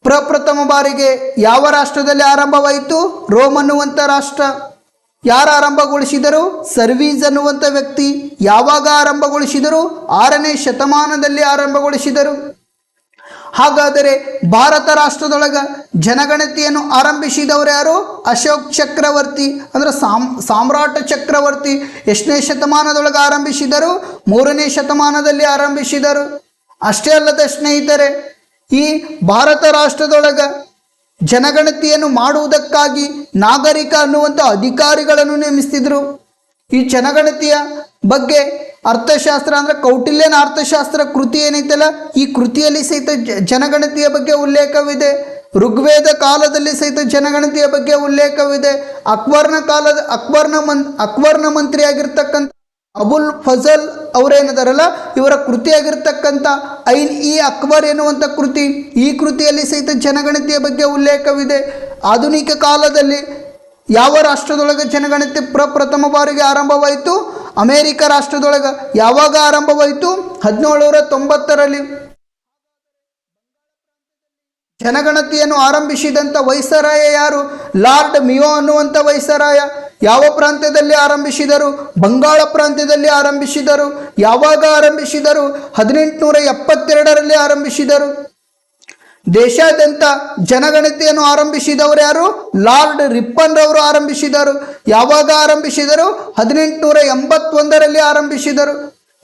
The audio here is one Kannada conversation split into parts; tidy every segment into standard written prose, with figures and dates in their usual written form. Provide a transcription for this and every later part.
ಪ್ರಪ್ರಥಮ ಬಾರಿಗೆ ಯಾವ ರಾಷ್ಟ್ರದಲ್ಲಿ ಆರಂಭವಾಯಿತು? ರೋಮ್ ಅನ್ನುವಂಥ ರಾಷ್ಟ್ರ. ಯಾರು ಆರಂಭಗೊಳಿಸಿದರು? ಸರ್ವೀಸ್ ಅನ್ನುವಂಥ ವ್ಯಕ್ತಿ. ಯಾವಾಗ ಆರಂಭಗೊಳಿಸಿದರು? 6ನೇ ಶತಮಾನದಲ್ಲಿ ಆರಂಭಗೊಳಿಸಿದರು. ಹಾಗಾದರೆ ಭಾರತ ರಾಷ್ಟ್ರದೊಳಗ ಜನಗಣತಿಯನ್ನು ಆರಂಭಿಸಿದವರು ಯಾರು? ಅಶೋಕ್ ಚಕ್ರವರ್ತಿ, ಅಂದರೆ ಸಾಮ್ರಾಟ ಚಕ್ರವರ್ತಿ. ಎಷ್ಟನೇ ಶತಮಾನದೊಳಗೆ ಆರಂಭಿಸಿದರು? 3ನೇ ಶತಮಾನದಲ್ಲಿ ಆರಂಭಿಸಿದರು. ಅಷ್ಟೇ ಅಲ್ಲದ ಸ್ನೇಹಿತರೆ, ಈ ಭಾರತ ರಾಷ್ಟ್ರದೊಳಗ ಜನಗಣತಿಯನ್ನು ಮಾಡುವುದಕ್ಕಾಗಿ ನಾಗರಿಕ ಅನ್ನುವಂಥ ಅಧಿಕಾರಿಗಳನ್ನು ನೇಮಿಸ್ತಿದ್ರು. ಈ ಜನಗಣತಿಯ ಬಗ್ಗೆ ಅರ್ಥಶಾಸ್ತ್ರ ಅಂದರೆ ಕೌಟಿಲ್ಯನ ಅರ್ಥಶಾಸ್ತ್ರ ಕೃತಿ ಏನೈತಲ್ಲ, ಈ ಕೃತಿಯಲ್ಲಿ ಸಹಿತ ಜನಗಣತಿಯ ಬಗ್ಗೆ ಉಲ್ಲೇಖವಿದೆ. ಋಗ್ವೇದ ಕಾಲದಲ್ಲಿ ಸಹಿತ ಜನಗಣತಿಯ ಬಗ್ಗೆ ಉಲ್ಲೇಖವಿದೆ. ಅಕ್ಬರ್ನ ಮಂತ್ರಿಯಾಗಿರ್ತಕ್ಕಂಥ ಅಬುಲ್ ಫಜಲ್ ಅವರೇನಿದಾರಲ್ಲ, ಇವರ ಕೃತಿಯಾಗಿರ್ತಕ್ಕಂಥ ಐನ್ ಇ ಅಕ್ಬರ್ ಎನ್ನುವಂಥ ಕೃತಿ, ಈ ಕೃತಿಯಲ್ಲಿ ಸಹಿತ ಜನಗಣತಿಯ ಬಗ್ಗೆ ಉಲ್ಲೇಖವಿದೆ. ಆಧುನಿಕ ಕಾಲದಲ್ಲಿ ಯಾವ ರಾಷ್ಟ್ರದೊಳಗೆ ಜನಗಣತಿ ಪ್ರಪ್ರಥಮ ಬಾರಿಗೆ ಆರಂಭವಾಯಿತು? ಅಮೇರಿಕ ರಾಷ್ಟ್ರದೊಳಗೆ. ಯಾವಾಗ ಆರಂಭವಾಯಿತು? 1790ರಲ್ಲಿ. ಜನಗಣತಿಯನ್ನು ಆರಂಭಿಸಿದಂಥ ವೈಸರಾಯ ಯಾರು? ಲಾರ್ಡ್ ಮಿಯೋ ಅನ್ನುವಂಥ ವೈಸರಾಯ. ಯಾವ ಪ್ರಾಂತ್ಯದಲ್ಲಿ ಆರಂಭಿಸಿದರು? ಬಂಗಾಳ ಪ್ರಾಂತ್ಯದಲ್ಲಿ ಆರಂಭಿಸಿದರು. ಯಾವಾಗ ಆರಂಭಿಸಿದರು? 1872ರಲ್ಲಿ ಆರಂಭಿಸಿದರು. ದೇಶಾದ್ಯಂತ ಜನಗಣತಿಯನ್ನು ಆರಂಭಿಸಿದವರು ಯಾರು? ಲಾರ್ಡ್ ರಿಪ್ಪನ್ ರವರು ಆರಂಭಿಸಿದರು. ಯಾವಾಗ ಆರಂಭಿಸಿದರು? 1881ರಲ್ಲಿ ಆರಂಭಿಸಿದರು.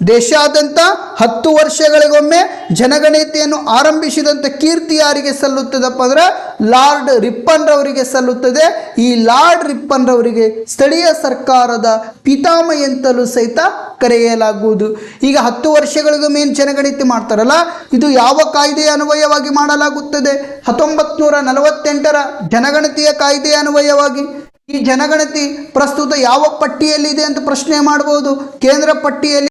ದೇಶಾದ್ಯಂತ 10 ವರ್ಷಗಳಿಗೊಮ್ಮೆ ಜನಗಣತಿಯನ್ನು ಆರಂಭಿಸಿದಂಥ ಕೀರ್ತಿ ಯಾರಿಗೆ ಸಲ್ಲುತ್ತದಪ್ಪ ಅಂದ್ರೆ ಲಾರ್ಡ್ ರಿಪ್ಪನ್ ರವರಿಗೆ ಸಲ್ಲುತ್ತದೆ. ಈ ಲಾರ್ಡ್ ರಿಪ್ಪನ್ ರವರಿಗೆ ಸ್ಥಳೀಯ ಸರ್ಕಾರದ ಪಿತಾಮಹ ಎಂತಲೂ ಸಹಿತ ಕರೆಯಲಾಗುವುದು. ಈಗ 10 ವರ್ಷಗಳಿಗೊಮ್ಮೆ ಏನು ಜನಗಣತಿ ಮಾಡ್ತಾರಲ್ಲ, ಇದು ಯಾವ ಕಾಯ್ದೆಯ ಅನ್ವಯವಾಗಿ ಮಾಡಲಾಗುತ್ತದೆ? 1948ರ ಜನಗಣತಿಯ ಕಾಯ್ದೆಯ ಅನ್ವಯವಾಗಿ. ಈ ಜನಗಣತಿ ಪ್ರಸ್ತುತ ಯಾವ ಪಟ್ಟಿಯಲ್ಲಿದೆ ಅಂತ ಪ್ರಶ್ನೆ ಮಾಡಬಹುದು. ಕೇಂದ್ರ ಪಟ್ಟಿಯಲ್ಲಿ